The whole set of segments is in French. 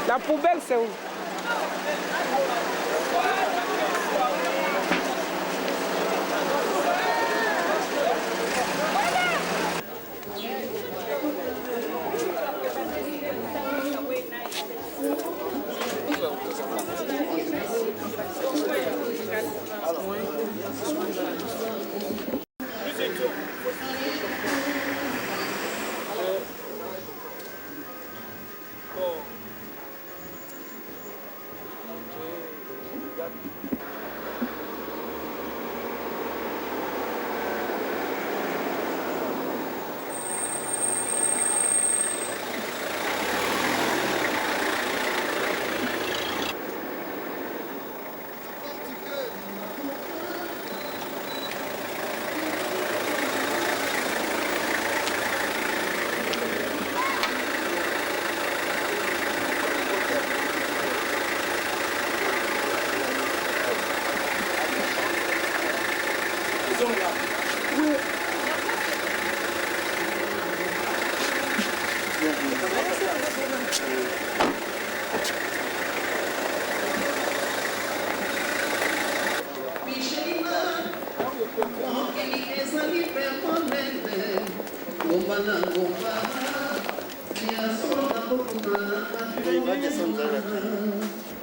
La poubelle, c'est où?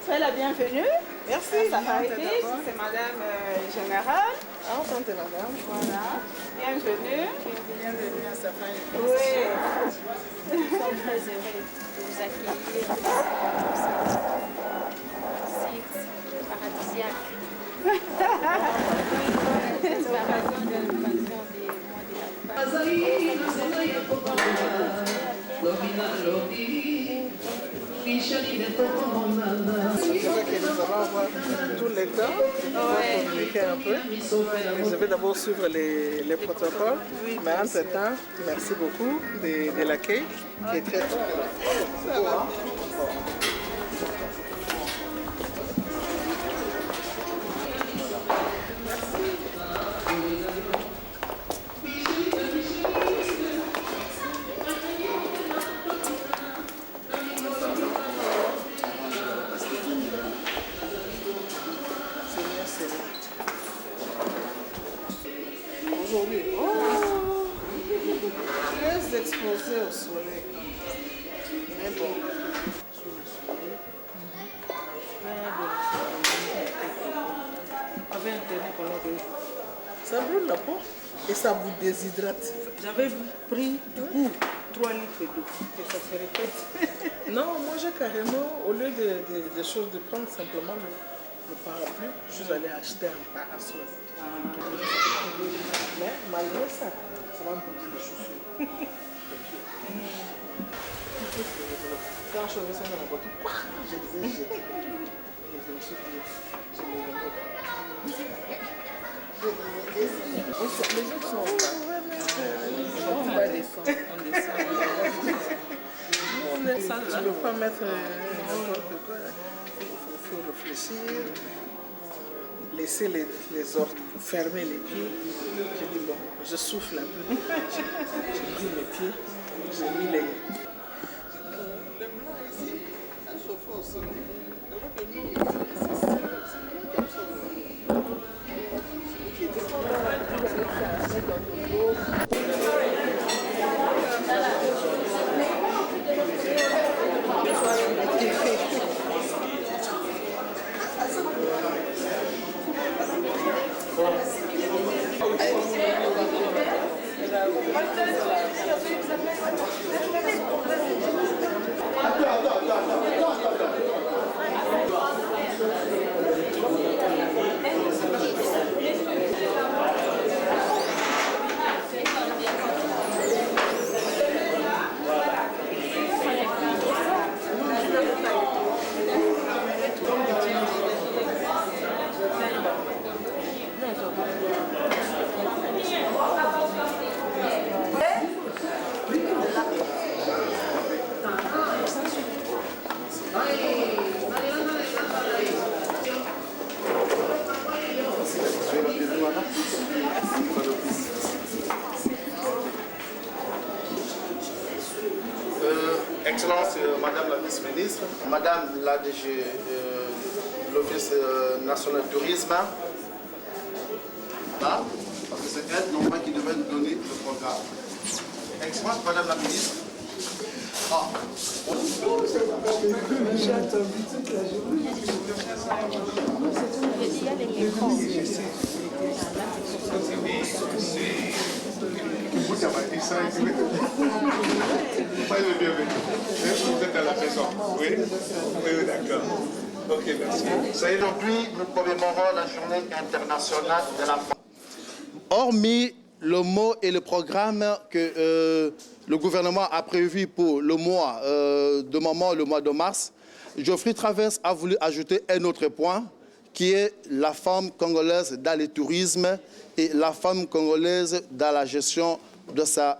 Soyez la bienvenue. Merci. C'est Madame Générale. Enchantée, madame. Voilà. Bienvenue. Bienvenue à Safari. Oui. Nous sommes très heureux de vous accueillir site paradisiaque. C'est la raison de l'occasion des mois de la femme. C'est vrai que nous allons avoir tout le temps pour communiquer un peu. Je vais d'abord suivre les protocoles, mais entre-temps, merci beaucoup de l'accueil qui est très... Ça va. Aujourd'hui, très exposé au soleil. Mais bon, sous le soleil, avec Internet, ça brûle la peau et ça vous déshydrate. J'avais pris du coup 3 litres d'eau. Et ça se répète. Non, moi j'ai carrément, au lieu de choses, de prendre simplement le parapluie, je suis allée acheter un parasol. Mais malgré ça, ça va me poser des chaussures. Quand je suis dans la voiture, je disais jeter. Et je me suis dit, je me remets. Les autres sont là. On va descendre. On descend. Tu ne peux pas mettre n'importe quoi. Il faut réfléchir. Laisser les ordres pour fermer les pieds. J'ai dit bon, je souffle un peu. J'ai pris mes pieds, j'ai mis les... Le blanc ici, un chauffeur au soleil. Le blanc ici, c'est comme ça. Madame la vice-ministre, Madame la DG, l'Office national du tourisme. Là, parce que c'est elle, normalement, qui devait nous donner le programme. Excellence, Madame la ministre. Ah. Vous êtes à la maison. Oui, oui, d'accord. Ok, merci. Aujourd'hui, nous commémorons la journée internationale de la femme. Hormis le mot et le programme que le gouvernement a prévu pour le mois de moment, le mois de mars, Geoffrey Travers a voulu ajouter un autre point qui est la femme congolaise dans le tourisme et la femme congolaise dans la gestion de sa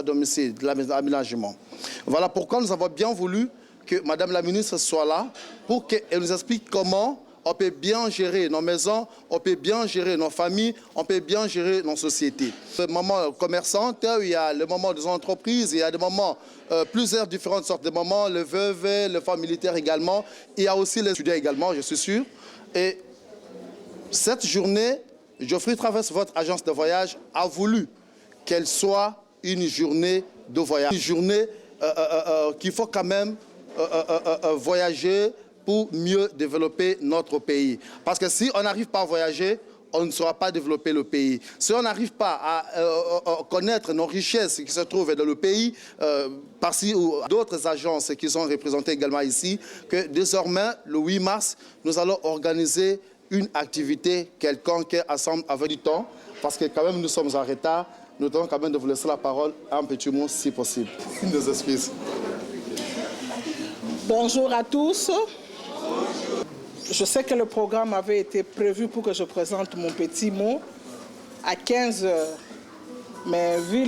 domicile, de l'aménagement. Voilà pourquoi nous avons bien voulu que Madame la ministre soit là pour qu'elle nous explique comment on peut bien gérer nos maisons, on peut bien gérer nos familles, on peut bien gérer nos sociétés. Le moment commerçant, il y a le moment des entreprises, il y a des moments, plusieurs différentes sortes de moments, le veuve, les femmes militaires également, il y a aussi les étudiants également, je suis sûr. Et cette journée, Geoffrey Travers, votre agence de voyage, a voulu qu'elle soit une journée de voyage, une journée qu'il faut quand même voyager pour mieux développer notre pays. Parce que si on n'arrive pas à voyager, on ne saura pas développer le pays. Si on n'arrive pas à connaître nos richesses qui se trouvent dans le pays, par-ci ou d'autres agences qui sont représentées également ici, que désormais, le 8 mars, nous allons organiser une activité quelconque ensemble avec du temps, parce que quand même nous sommes en retard. Nous devons quand même de vous laisser la parole un petit mot si possible. Nos excuses. Bonjour à tous. Je sais que le programme avait été prévu pour que je présente mon petit mot à 15 h, mais vu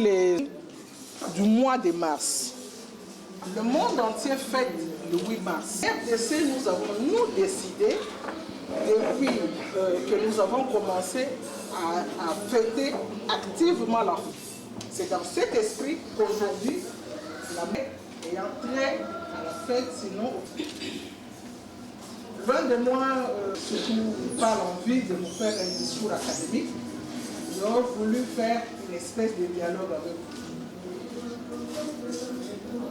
du mois de mars, le monde entier fête le 8 mars. RDC, nous avons décidé, depuis que nous avons commencé à fêter activement la fête. C'est dans cet esprit qu'aujourd'hui, la mère est entrée à la fête, sinon... L'un de moi, surtout par l'envie de nous faire un discours académique, j'aurais voulu faire une espèce de dialogue avec vous.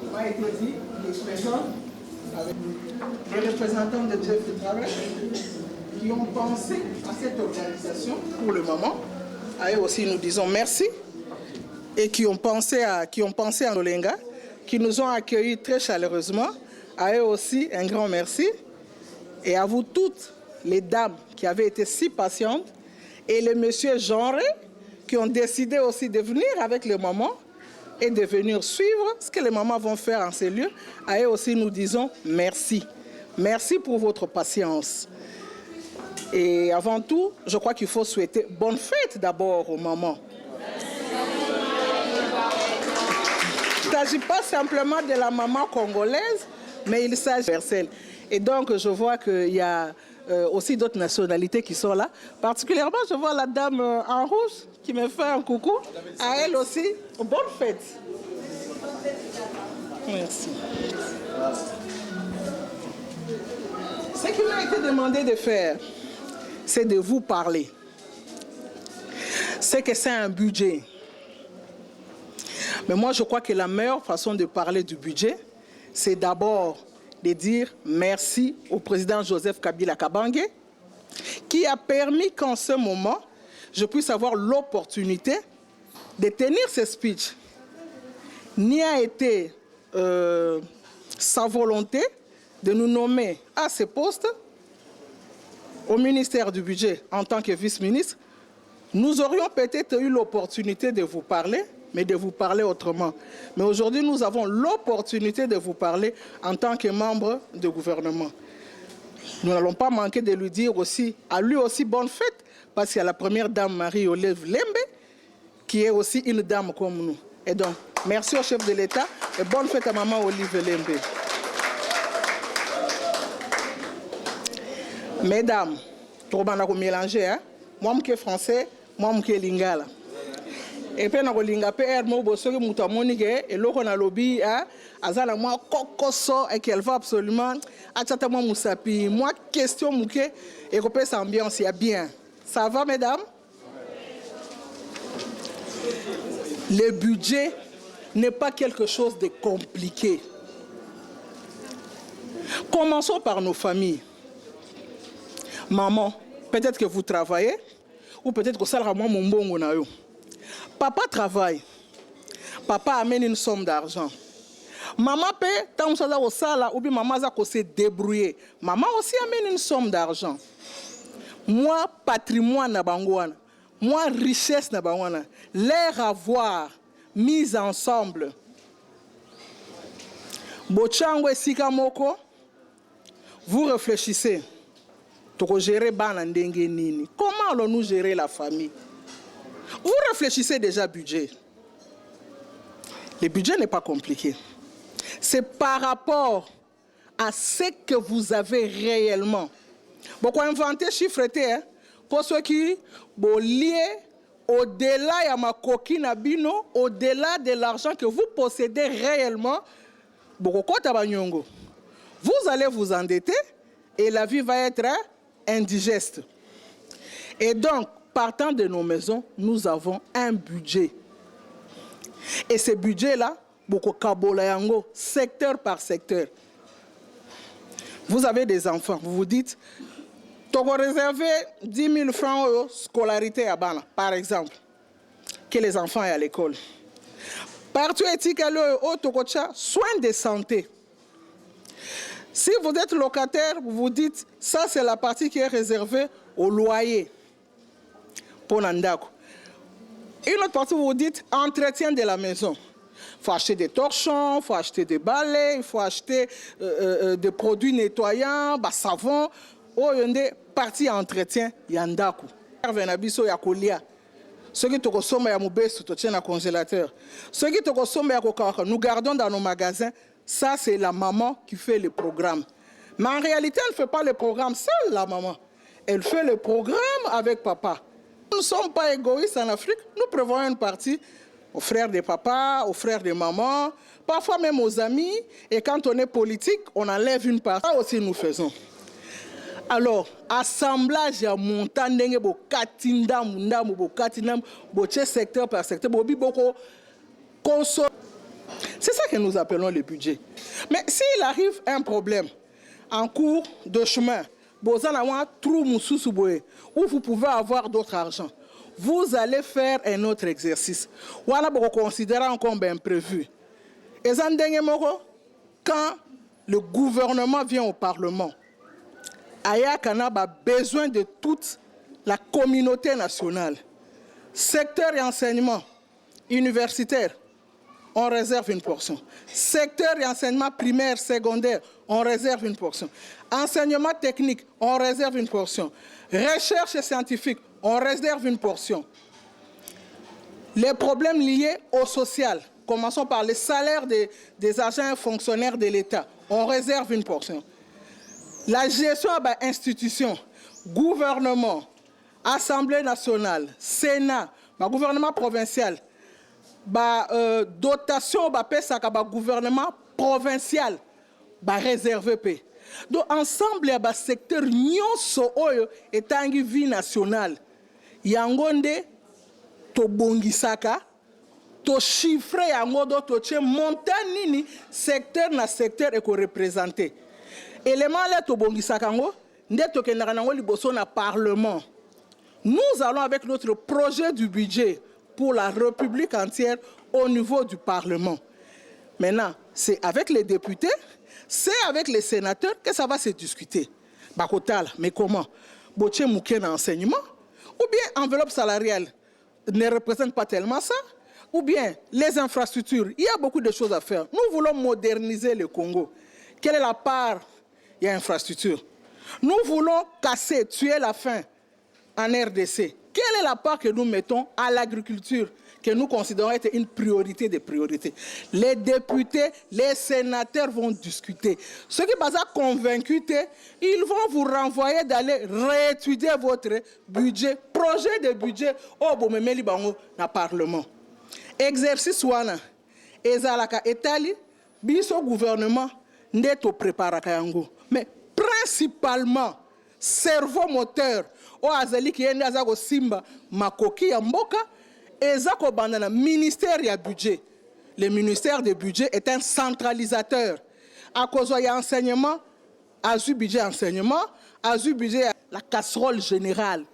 Il m'a été dit, il est présent avec les représentants de Geoffrey Travers qui ont pensé à cette organisation pour le moment. À eux aussi, nous disons merci. Et qui ont pensé à Olenga, qui nous ont accueillis très chaleureusement. À eux aussi, un grand merci. Et à vous toutes, les dames qui avaient été si patientes, et les messieurs genrés qui ont décidé aussi de venir avec les mamans et de venir suivre ce que les mamans vont faire en ces lieux. À eux aussi, nous disons merci. Merci pour votre patience. Et avant tout, je crois qu'il faut souhaiter bonne fête d'abord aux mamans. Il ne s'agit pas simplement de la maman congolaise, mais il s'agit universel. Et donc, je vois qu'il y a aussi d'autres nationalités qui sont là. Particulièrement, je vois la dame en rouge qui me fait un coucou. À elle aussi, bonne fête. Merci. Ce qui m'a été demandé de faire, c'est de vous parler. C'est que c'est un budget. Mais moi, je crois que la meilleure façon de parler du budget, c'est d'abord de dire merci au président Joseph Kabila Kabange, qui a permis qu'en ce moment, je puisse avoir l'opportunité de tenir ce speech. N'y a été sa volonté de nous nommer à ce poste au ministère du Budget en tant que vice-ministre, nous aurions peut-être eu l'opportunité de vous parler, mais de vous parler autrement. Mais aujourd'hui, nous avons l'opportunité de vous parler en tant que membre du gouvernement. Nous n'allons pas manquer de lui dire aussi, à lui aussi, bonne fête, parce qu'il y a la première dame Marie-Olive Lembe, qui est aussi une dame comme nous. Et donc, merci au chef de l'État et bonne fête à maman Olive Lembe. Mesdames, trop bien à mélanger, hein? Moi, je suis français, moi, je suis lingala. Et puis, je suis linga PR, je suis moutamonique, et là, on a lobby azala moi kokoso et qu'elle va absolument achata moi musapi moi question muke et que cette ambiance y a bien. Ça va mesdames? Le budget n'est pas quelque chose de compliqué. Commençons par nos familles. Maman, peut-être que vous travaillez, ou peut-être que ça sera moi mon bon. Papa travaille. Papa amène une somme d'argent. Maman paie, tant que ça au sala, ou bien maman a se débrouiller. Maman aussi amène une somme d'argent. Moi, patrimoine na bangwana. Moi, richesse na bangwana. Leur avoir mis ensemble. Bochango et Sikamoko, vous réfléchissez. Comment allons-nous gérer la famille? Vous réfléchissez déjà au budget. Le budget n'est pas compliqué. C'est par rapport à ce que vous avez réellement. Beaucoup inventer chiffre pour ceux qui sont liés au-delà de ma coquine abino, au-delà de l'argent que vous possédez réellement. Vous allez vous endetter et la vie va être indigeste. Et donc, partant de nos maisons, nous avons un budget. Et ce budget-là, beaucoup kabolayango, secteur par secteur. Vous avez des enfants, vous vous dites, tu vas réserver 10 000 francs de scolarité à Bana, par exemple, que les enfants aient à l'école. Partout éthique, soins de santé. Si vous êtes locataire, vous vous dites, ça c'est la partie qui est réservée au loyer. Pour Nandako. Une autre partie, vous vous dites, entretien de la maison. Il faut acheter des torchons, il faut acheter des balais, il faut acheter des produits nettoyants, savon. Oh, il y a une partie entretien, Yandaku. Ceux qui te consomment, ils dans le congélateur. Ceux qui te consomment, nous gardons dans nos magasins. Ça, c'est la maman qui fait le programme. Mais en réalité, elle ne fait pas le programme seule, la maman. Elle fait le programme avec papa. Nous ne sommes pas égoïstes en Afrique. Nous prévoyons une partie aux frères de papa, aux frères de maman, parfois même aux amis. Et quand on est politique, on enlève une partie. Ça aussi, nous faisons. Alors, assemblage à montant, secteur par secteur, c'est ça que nous appelons le budget. Mais s'il arrive un problème en cours de chemin, où vous pouvez avoir d'autres argent, vous allez faire un autre exercice. Voilà pour considérer comme imprévu. Et quand le gouvernement vient au Parlement, Ayakana a besoin de toute la communauté nationale. Secteur et enseignement universitaire, on réserve une portion. Secteur et enseignement primaire, secondaire, on réserve une portion. Enseignement technique, on réserve une portion. Recherche scientifique, on réserve une portion. Les problèmes liés au social, commençons par les salaires des agents et fonctionnaires de l'État, on réserve une portion. La gestion de l'institution, gouvernement, Assemblée nationale, Sénat, gouvernement provincial, dotation gouvernement provincial réservé. Donc ensemble, il y a un secteur et une vie nationale. Yangonde, to bongisaka, to chiffre yangodo, to che montagne secteur na secteur est représenté. Élément là to bongisaka ngo, ndeto ke naranango liboso na parlement. Nous allons avec notre projet du budget pour la République entière au niveau du Parlement. Maintenant, c'est avec les députés, c'est avec les sénateurs que ça va se discuter. Bakotal, mais comment? Boche mouké dans l'enseignement? Ou bien enveloppe salariale ne représente pas tellement ça? Ou bien les infrastructures? Il y a beaucoup de choses à faire. Nous voulons moderniser le Congo. Quelle est la part? Il y a infrastructure. Nous voulons casser, tuer la faim en RDC. Quelle est la part que nous mettons à l'agriculture que nous considérons être une priorité des priorités? Les députés, les sénateurs vont discuter. Ceux qui sont convaincus, ils vont vous renvoyer d'aller réétudier votre budget, projet de budget au Parlement. Exercice wana ezalaka etali biso gouvernement ndeto préparaka yango mais principalement cerveau moteur o azali kiyende aza kosimba makoki ya mboka eza kobanda na ministère ya budget. Le ministère du budget est un centralisateur. À cause de l'enseignement, azu budget enseignement, azu budget la casserole générale.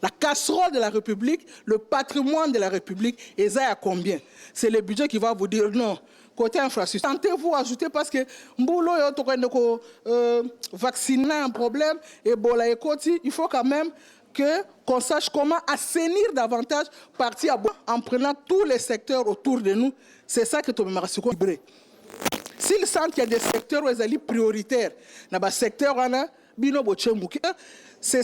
La casserole de la République, le patrimoine de la République, et ça à combien? C'est le budget qui va vous dire non. Côté infrastructure, tentez-vous ajouter parce que vacciner un problème et bola et côté, il faut quand même qu'on sache comment assainir davantage partir en prenant tous les secteurs autour de nous. C'est ça que tu me rassures. S'ils sentent qu'il y a des secteurs où ils sont prioritaires, dans le secteur, c'est